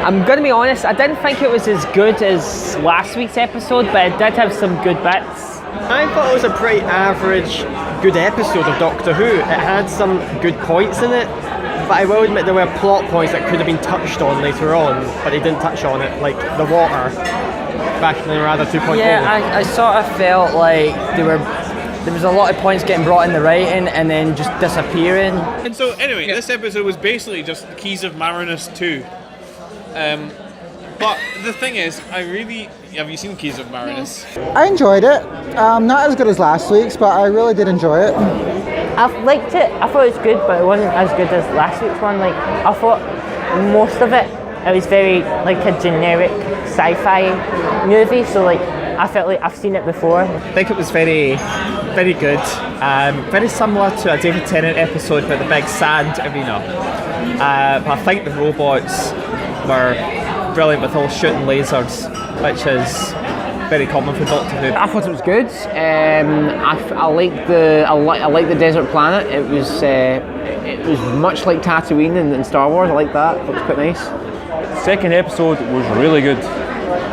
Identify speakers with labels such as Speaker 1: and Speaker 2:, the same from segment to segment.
Speaker 1: I'm going to be honest, I didn't think it was as good as last week's episode, but it did have some good bits.
Speaker 2: I thought it was a pretty average, good episode of Doctor Who. It had some good points in it, but I will admit there were plot points that could have been touched on later on, but they didn't touch on it, like the water back in the Radar 2.0.
Speaker 3: Yeah, I sort of felt like there was a lot of points getting brought in the writing and then just disappearing.
Speaker 4: And so anyway, this episode was basically just Keys of Marinus 2. But the thing is, have you seen Keys of Marinus?
Speaker 5: I enjoyed it. Not as good as last week's, but I really did enjoy it.
Speaker 1: I've liked it. I thought it was good, but it wasn't as good as last week's one. Like, I thought most of it was very like a generic sci-fi movie. So like, I felt like I've seen it before.
Speaker 6: I think it was very, very good. Very similar to a David Tennant episode about the big sand arena. But I think the robots were brilliant with all shooting lasers, which is very common for Doctor Who.
Speaker 1: I thought it was good. I liked the desert planet. It was much like Tatooine in Star Wars. I like that. It was quite nice.
Speaker 7: Second episode was really good.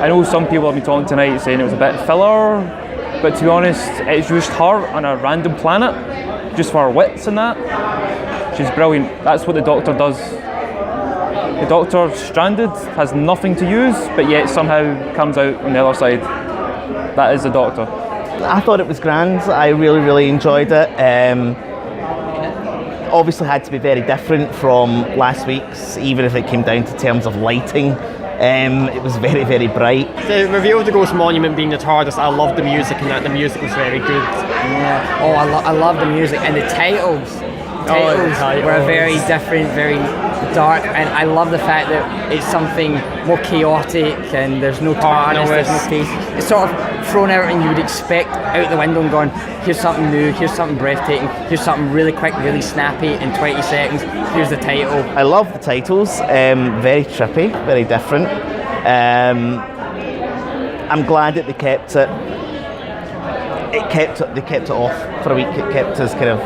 Speaker 7: I know some people have been talking tonight saying it was a bit filler, but to be honest, it's just her on a random planet, just for her wits and that. She's brilliant. That's what the Doctor does. The Doctor, stranded, has nothing to use, but yet somehow comes out on the other side. That is the Doctor.
Speaker 8: I thought it was grand. I really, really enjoyed it. Obviously had to be very different from last week's, even if it came down to terms of lighting. It was very, very bright.
Speaker 2: The reveal of the Ghost Monument being the TARDIS, I loved the music and that. The music was very good.
Speaker 3: Yeah. Oh, I love the music and the titles. Were very different, very dark, and I love the fact that it's something more chaotic and there's no TARDIS, there's no space. It's sort of thrown out and you would expect out the window and gone, here's something new, here's something breathtaking, here's something really quick, really snappy in 20 seconds, here's the title.
Speaker 8: I love the titles, very trippy, very different. I'm glad that they kept it. They kept it off for a week. It kept us kind of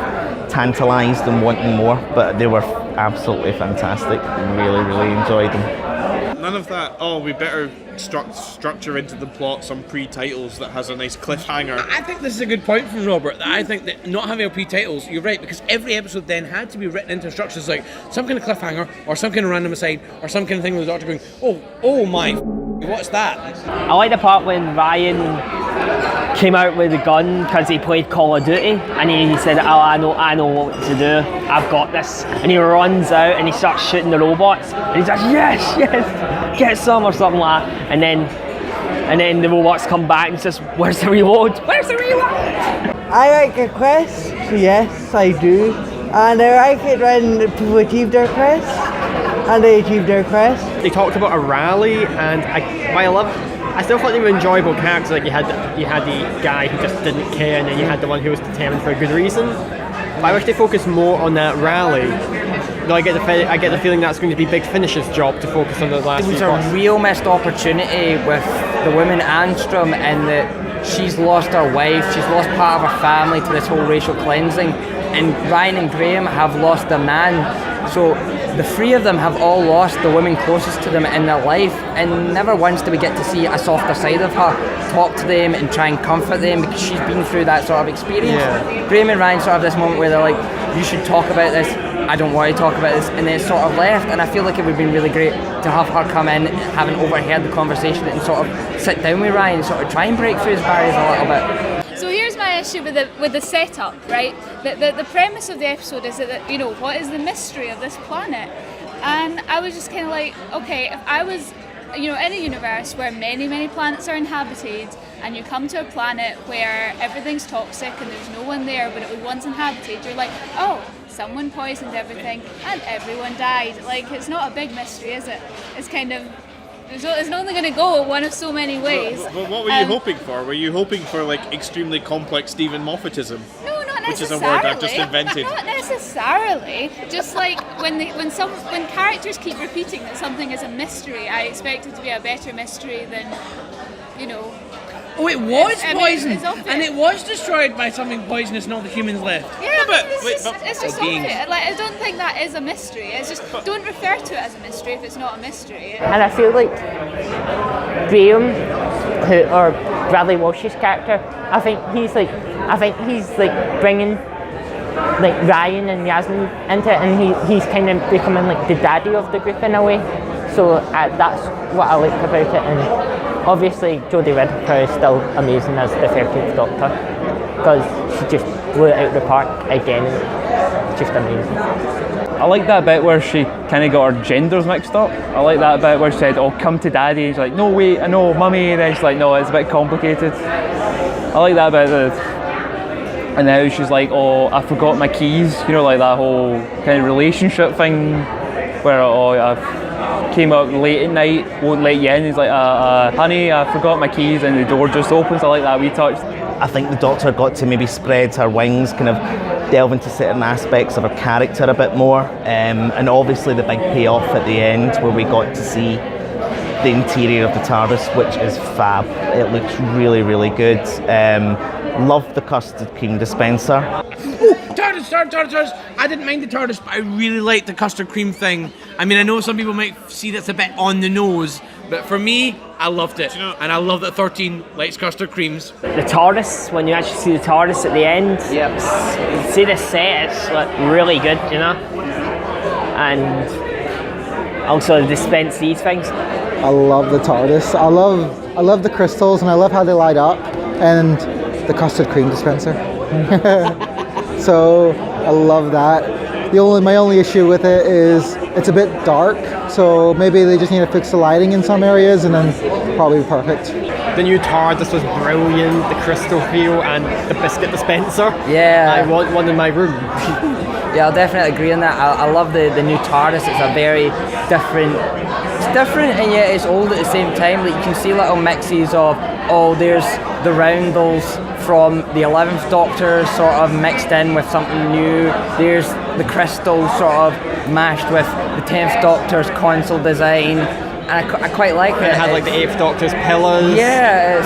Speaker 8: tantalised and wanting more, but they were absolutely fantastic. Really, really enjoyed them.
Speaker 4: None of that, we better structure into the plot some pre-titles that has a nice cliffhanger.
Speaker 9: I think this is a good point from Robert. I think that not having a pre-titles, you're right, because every episode then had to be written into structures like some kind of cliffhanger or some kind of random aside or some kind of thing with the Doctor going, oh my, what's that?
Speaker 1: I like the part when Ryan came out with a gun because he played Call of Duty, and he said, I know what to do, I've got this, and he runs out and he starts shooting the robots and he says yes, get some or something like that, and then the robots come back and says, where's the reload?
Speaker 10: I like a quest, yes I do, and I like it when people achieve their quest, and they achieved their quest.
Speaker 2: They talked about a rally, and I still thought they were enjoyable characters. Like you had the guy who just didn't care, and then you had the one who was determined for a good reason. But I wish they focused more on that rally. Though I get the feeling that's going to be Big Finish's job to focus on the last.
Speaker 3: It was a real missed opportunity with the woman Anstrom, in that she's lost her wife, she's lost part of her family to this whole racial cleansing, and Ryan and Graham have lost their man. So the three of them have all lost the women closest to them in their life, and never once do we get to see a softer side of her, talk to them and try and comfort them, because she's been through that sort of experience. Yeah. Graham and Ryan sort of have this moment where they're like, you should talk about this, I don't want to talk about this, and then it's sort of left, and I feel like it would have been really great to have her come in, having overheard the conversation, and sort of sit down with Ryan, sort of try and break through his barriers a little bit.
Speaker 11: So here's my issue with the setup, right? The premise of the episode is that, what is the mystery of this planet? And I was just kind of like, okay, if I was, in a universe where many, many planets are inhabited, and you come to a planet where everything's toxic and there's no one there, but it was once inhabited, you're like, oh, someone poisoned everything and everyone died. Like, it's not a big mystery, is it? It's kind of, it's only going to go one of so many ways.
Speaker 4: But what were you hoping for? Were you hoping for extremely complex Stephen Moffatism?
Speaker 11: No, not necessarily.
Speaker 4: Which is a word I've just invented.
Speaker 11: Not necessarily. Just like when characters keep repeating that something is a mystery, I expect it to be a better mystery than,
Speaker 9: Oh, it was
Speaker 11: I mean,
Speaker 9: poison,
Speaker 11: it's obvious.
Speaker 9: and it was destroyed by something poisonous, and all the humans left.
Speaker 11: Yeah, I
Speaker 4: but-
Speaker 11: mean, it's
Speaker 4: wait,
Speaker 11: just,
Speaker 4: but-
Speaker 11: it's just
Speaker 9: beings.
Speaker 11: obvious. Like, I don't think that is a mystery. It's just, don't refer to it as a mystery if it's not a mystery.
Speaker 12: And I feel like Graham, or Bradley Walsh's character, I think he's like bringing like Ryan and Yasmin into it, and he's kind of becoming like the daddy of the group in a way. So that's what I like about it. And obviously Jodie Whittaker is still amazing as the 13th Doctor, because she just blew it out of the park again. It's just amazing.
Speaker 7: I like that bit where she kind of got her genders mixed up. I like that bit where she said, "Oh, come to daddy." And she's like, "No, wait, I know, mummy." And then she's like, "No, it's a bit complicated." I like that bit. And now she's like, "Oh, I forgot my keys." You know, like that whole kind of relationship thing where, "Oh, I came up late at night, won't let you in." He's like, "Honey, I forgot my keys," and the door just opens. I like that wee touch.
Speaker 8: I think the Doctor got to maybe spread her wings, kind of delve into certain aspects of her character a bit more, and obviously the big payoff at the end where we got to see the interior of the TARDIS, which is fab. It looks really, really good. Love the custard cream dispenser.
Speaker 9: Oh, TARDIS! I didn't mind the TARDIS, but I really liked the custard cream thing. I mean, I know some people might see that's a bit on the nose, but for me, I loved it. And I love that 13 likes custard creams.
Speaker 1: The TARDIS, when you actually see the TARDIS at the end, you see the set, it's like really good, you know? And also dispense these things.
Speaker 5: I love the TARDIS. I love the crystals, and I love how they light up, and the custard cream dispenser. So I love that. My only issue with it is it's a bit dark, so maybe they just need to fix the lighting in some areas, and then probably be perfect.
Speaker 2: The new TARDIS was brilliant, the crystal feel and the biscuit dispenser.
Speaker 3: Yeah.
Speaker 2: I want one in my room.
Speaker 3: Yeah, I'll definitely agree on that. I love the new TARDIS. It's a very different. It's different and yet it's old at the same time. Like you can see little mixes of, oh, there's the roundels from the 11th Doctor sort of mixed in with something new. There's the crystals sort of mashed with the 10th Doctor's console design. And I quite like it.
Speaker 2: It had like the 8th Doctor's pillars.
Speaker 3: Yeah,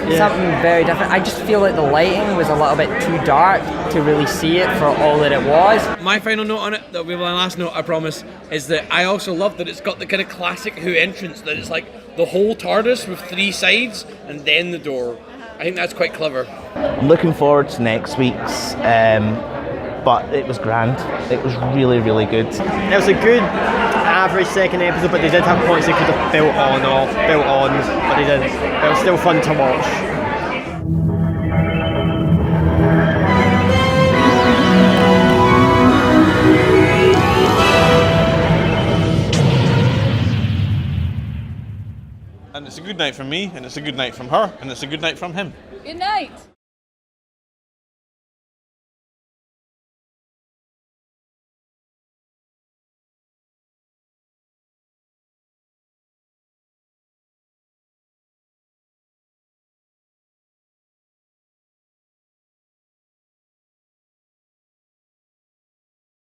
Speaker 3: it's something very different. I just feel like the lighting was a little bit too dark to really see it for all that it was.
Speaker 9: My final note on it, that'll be my last note, I promise, is that I also love that it's got the kind of classic Who entrance, that it's like the whole TARDIS with 3 sides and then the door. I think that's quite clever.
Speaker 8: I'm looking forward to next week's, but it was grand. It was really, really good.
Speaker 2: It was a good average second episode, but they did have points they could have built on, but they didn't. It was still fun to watch.
Speaker 4: And it's a good night from me, and it's a good night from her, and it's a good night from him.
Speaker 11: Good night.